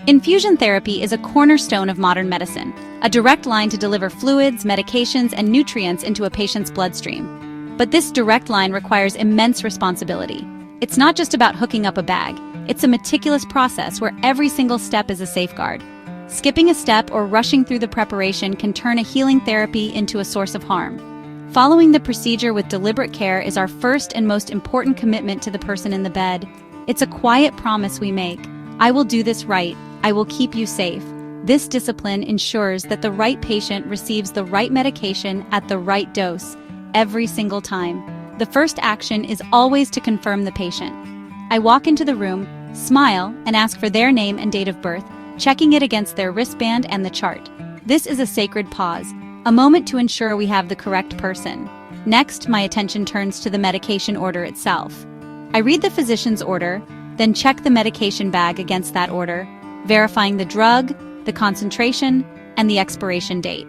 Infusion therapy is a cornerstone of modern medicine, a direct line to deliver fluids, medications, and nutrients into a patient's bloodstream. But this direct line requires immense responsibility. It's not just about hooking up a bag, it's a meticulous process where every single step is a safeguard. Skipping a step or rushing through the preparation can turn a healing therapy into a source of harm. Following the procedure with deliberate care is our first and most important commitment to the person in the bed. It's a quiet promise we make. I will do this right. I will keep you safe. This discipline ensures that the right patient receives the right medication at the right dose every single time. The first action is always to confirm the patient. I walk into the room, smile, and ask for their name and date of birth, checking it against their wristband and the chart. This is a sacred pause, a moment to ensure we have the correct person. Next, my attention turns to the medication order itself. I read the physician's order, then check the medication bag against that order, verifying the drug, the concentration, and the expiration date.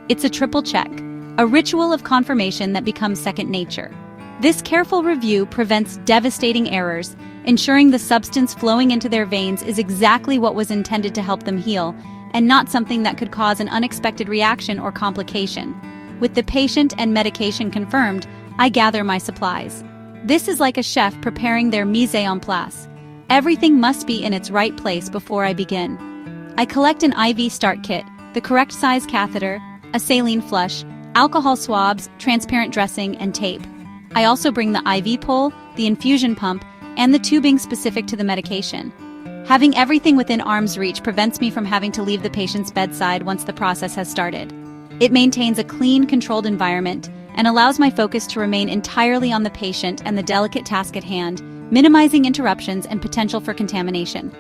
It's a triple check, a ritual of confirmation that becomes second nature. This careful review prevents devastating errors, ensuring the substance flowing into their veins is exactly what was intended to help them heal, and not something that could cause an unexpected reaction or complication. With the patient and medication confirmed, I gather my supplies. This is like a chef preparing their mise en place. Everything must be in its right place before I begin. I collect an IV start kit, the correct size catheter, a saline flush, alcohol swabs, transparent dressing, and tape. I also bring the IV pole, the infusion pump, and the tubing specific to the medication. Having everything within arm's reach prevents me from having to leave the patient's bedside once the process has started. It maintains a clean, controlled environment and allows my focus to remain entirely on the patient and the delicate task at hand, minimizing interruptions and potential for contamination.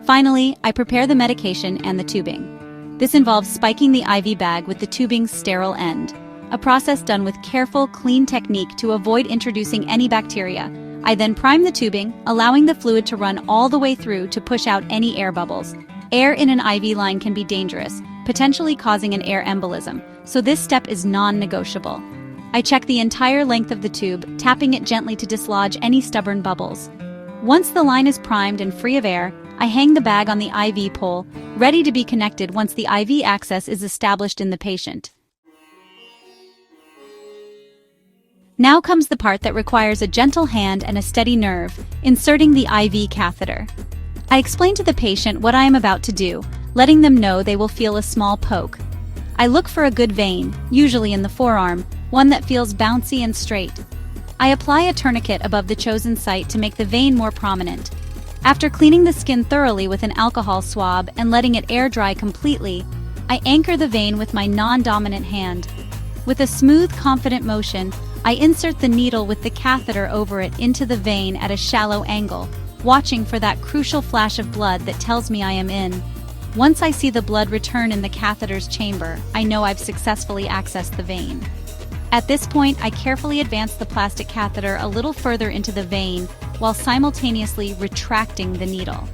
Finally, I prepare the medication and the tubing. This involves spiking the IV bag with the tubing's sterile end, a process done with careful, clean technique to avoid introducing any bacteria. I then prime the tubing, allowing the fluid to run all the way through to push out any air bubbles. Air in an IV line can be dangerous, potentially causing an air embolism, so this step is non-negotiable. I check the entire length of the tube, tapping it gently to dislodge any stubborn bubbles. Once the line is primed and free of air, I hang the bag on the IV pole, ready to be connected once the IV access is established in the patient. Now comes the part that requires a gentle hand and a steady nerve, inserting the IV catheter. I explain to the patient what I am about to do, letting them know they will feel a small poke. I look for a good vein, usually in the forearm, one that feels bouncy and straight. I apply a tourniquet above the chosen site to make the vein more prominent. After cleaning the skin thoroughly with an alcohol swab and letting it air dry completely, I anchor the vein with my non-dominant hand. With a smooth, confident motion, I insert the needle with the catheter over it into the vein at a shallow angle, watching for that crucial flash of blood that tells me I am in. Once I see the blood return in the catheter's chamber, I know I've successfully accessed the vein. At this point, I carefully advance the plastic catheter a little further into the vein while simultaneously retracting the needle.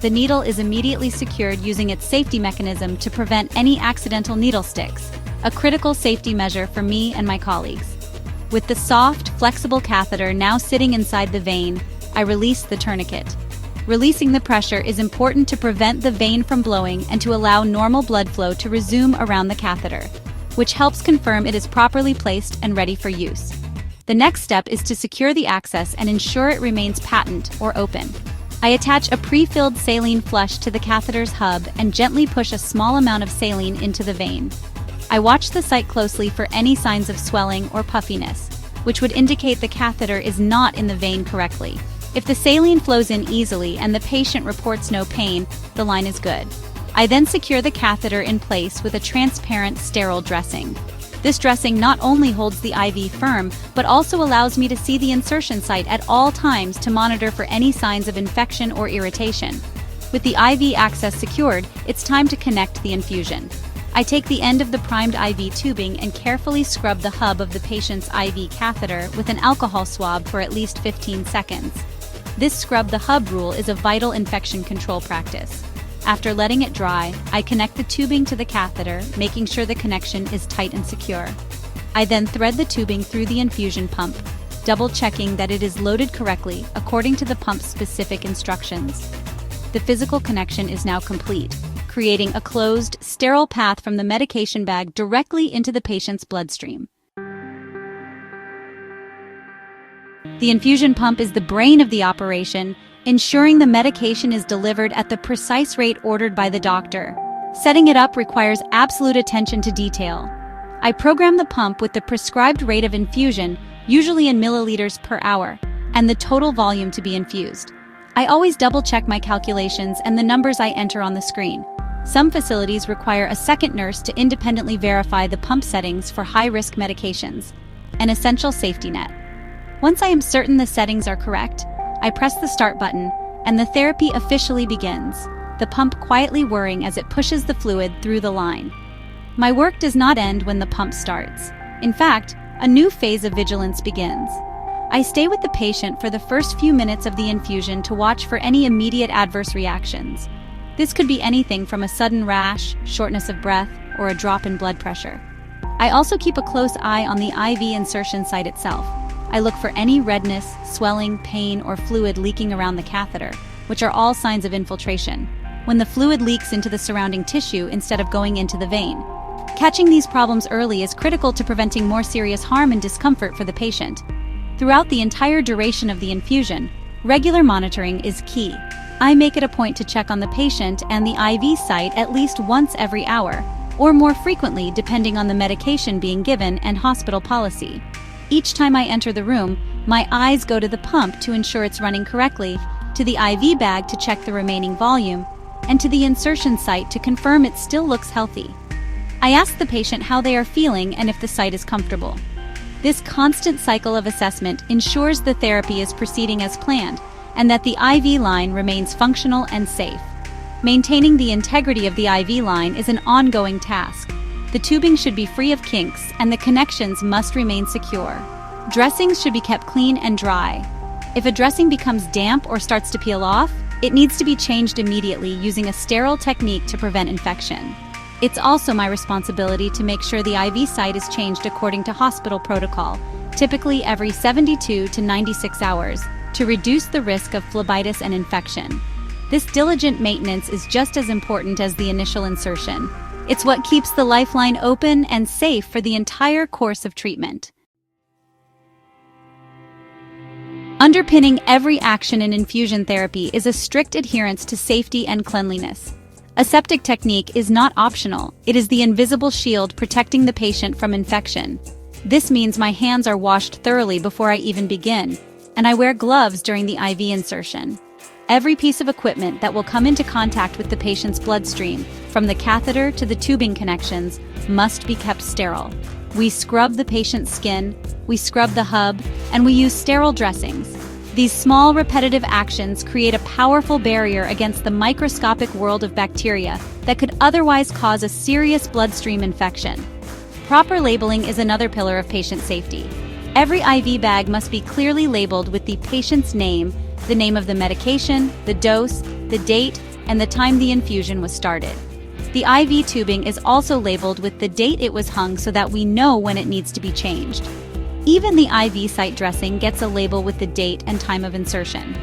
The needle is immediately secured using its safety mechanism to prevent any accidental needle sticks, a critical safety measure for me and my colleagues. With the soft, flexible catheter now sitting inside the vein, I release the tourniquet. Releasing the pressure is important to prevent the vein from blowing and to allow normal blood flow to resume around the catheter, which helps confirm it is properly placed and ready for use. The next step is to secure the access and ensure it remains patent or open. I attach a pre-filled saline flush to the catheter's hub and gently push a small amount of saline into the vein. I watch the site closely for any signs of swelling or puffiness, which would indicate the catheter is not in the vein correctly. If the saline flows in easily and the patient reports no pain, the line is good. I then secure the catheter in place with a transparent, sterile dressing. This dressing not only holds the IV firm, but also allows me to see the insertion site at all times to monitor for any signs of infection or irritation. With the IV access secured, it's time to connect the infusion. I take the end of the primed IV tubing and carefully scrub the hub of the patient's IV catheter with an alcohol swab for at least 15 seconds. This scrub the hub rule is a vital infection control practice. After letting it dry, I connect the tubing to the catheter, making sure the connection is tight and secure. I then thread the tubing through the infusion pump, double-checking that it is loaded correctly according to the pump's specific instructions. the physical connection is now complete, creating a closed, sterile path from the medication bag directly into the patient's bloodstream. The infusion pump is the brain of the operation, ensuring the medication is delivered at the precise rate ordered by the doctor. Setting it up requires absolute attention to detail. I program the pump with the prescribed rate of infusion, usually in milliliters per hour, and the total volume to be infused. I always double-check my calculations and the numbers I enter on the screen. Some facilities require a second nurse to independently verify the pump settings for high-risk medications, an essential safety net. Once I am certain the settings are correct, I press the start button, and the therapy officially begins, the pump quietly whirring as it pushes the fluid through the line. My work does not end when the pump starts. In fact, a new phase of vigilance begins. I stay with the patient for the first few minutes of the infusion to watch for any immediate adverse reactions. This could be anything from a sudden rash, shortness of breath, or a drop in blood pressure. I also keep a close eye on the IV insertion site itself. I look for any redness, swelling, pain, or fluid leaking around the catheter, which are all signs of infiltration, when the fluid leaks into the surrounding tissue instead of going into the vein. Catching these problems early is critical to preventing more serious harm and discomfort for the patient. Throughout the entire duration of the infusion, regular monitoring is key. I make it a point to check on the patient and the IV site at least once every hour, or more frequently depending on the medication being given and hospital policy. Each time I enter the room, my eyes go to the pump to ensure it's running correctly, to the IV bag to check the remaining volume, and to the insertion site to confirm it still looks healthy. I ask the patient how they are feeling and if the site is comfortable. This constant cycle of assessment ensures the therapy is proceeding as planned and that the IV line remains functional and safe. Maintaining the integrity of the IV line is an ongoing task. The tubing should be free of kinks and the connections must remain secure. Dressings should be kept clean and dry. If a dressing becomes damp or starts to peel off, it needs to be changed immediately using a sterile technique to prevent infection. It's also my responsibility to make sure the IV site is changed according to hospital protocol, typically every 72 to 96 hours, to reduce the risk of phlebitis and infection. This diligent maintenance is just as important as the initial insertion. It's what keeps the lifeline open and safe for the entire course of treatment. Underpinning every action in infusion therapy is a strict adherence to safety and cleanliness. Aseptic technique is not optional, it is the invisible shield protecting the patient from infection. This means my hands are washed thoroughly before I even begin, and I wear gloves during the IV insertion. Every piece of equipment that will come into contact with the patient's bloodstream, from the catheter to the tubing connections, must be kept sterile. We scrub the patient's skin, we scrub the hub, and we use sterile dressings. These small repetitive actions create a powerful barrier against the microscopic world of bacteria that could otherwise cause a serious bloodstream infection. Proper labeling is another pillar of patient safety. Every IV bag must be clearly labeled with the patient's name, the name of the medication, the dose, the date, and the time the infusion was started. The IV tubing is also labeled with the date it was hung so that we know when it needs to be changed. Even the IV site dressing gets a label with the date and time of insertion.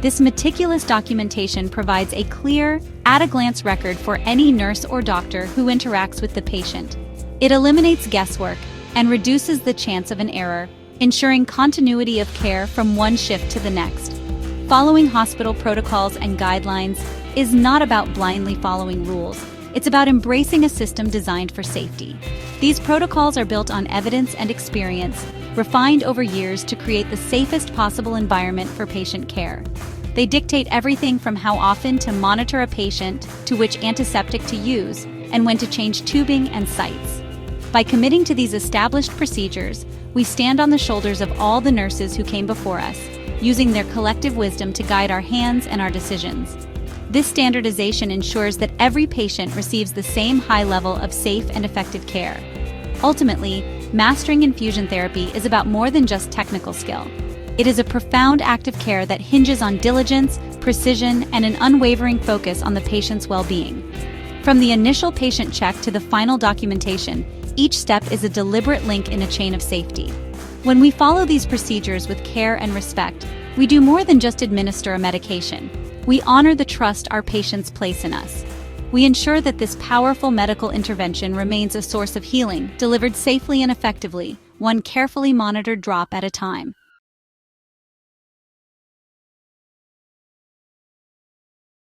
This meticulous documentation provides a clear, at-a-glance record for any nurse or doctor who interacts with the patient. It eliminates guesswork and reduces the chance of an error, ensuring continuity of care from one shift to the next. Following hospital protocols and guidelines is not about blindly following rules. It's about embracing a system designed for safety. These protocols are built on evidence and experience, refined over years to create the safest possible environment for patient care. They dictate everything from how often to monitor a patient, to which antiseptic to use, and when to change tubing and sites. By committing to these established procedures, we stand on the shoulders of all the nurses who came before us, using their collective wisdom to guide our hands and our decisions. This standardization ensures that every patient receives the same high level of safe and effective care. Ultimately, mastering infusion therapy is about more than just technical skill. It is a profound act of care that hinges on diligence, precision, and an unwavering focus on the patient's well-being. From the initial patient check to the final documentation, each step is a deliberate link in a chain of safety. When we follow these procedures with care and respect, we do more than just administer a medication. We honor the trust our patients place in us. We ensure that this powerful medical intervention remains a source of healing, delivered safely and effectively, one carefully monitored drop at a time.